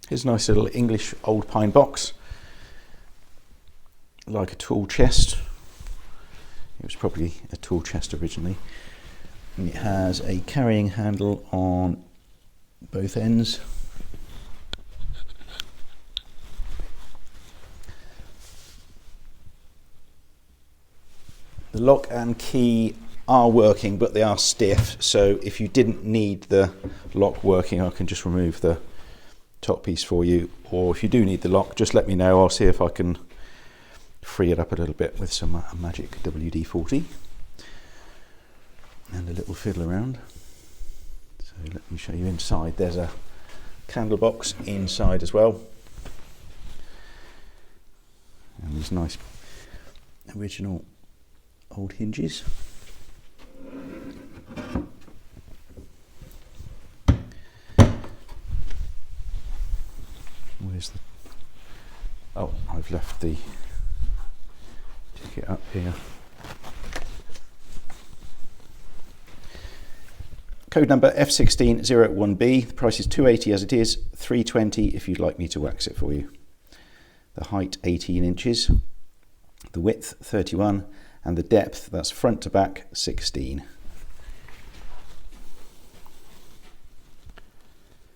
Here's a nice little English old pine box, like a tool chest. It was probably a tool chest originally. And it has a carrying handle on both ends. The lock and key are working, but they are stiff, so if you didn't need the lock working, I can just remove the top piece for you, or if you do need the lock, just let me know. I'll see if I can free it up a little bit with some magic WD-40 and a little fiddle around. So let me show you inside. There's a candle box inside as well, and these nice original old hinges. Where's the... oh, I've left the ticket up here. Code number F1601B. The price is £280 as it is, £320 if you'd like me to wax it for you. The height 18 inches, the width 31, and the depth, that's front to back, 16.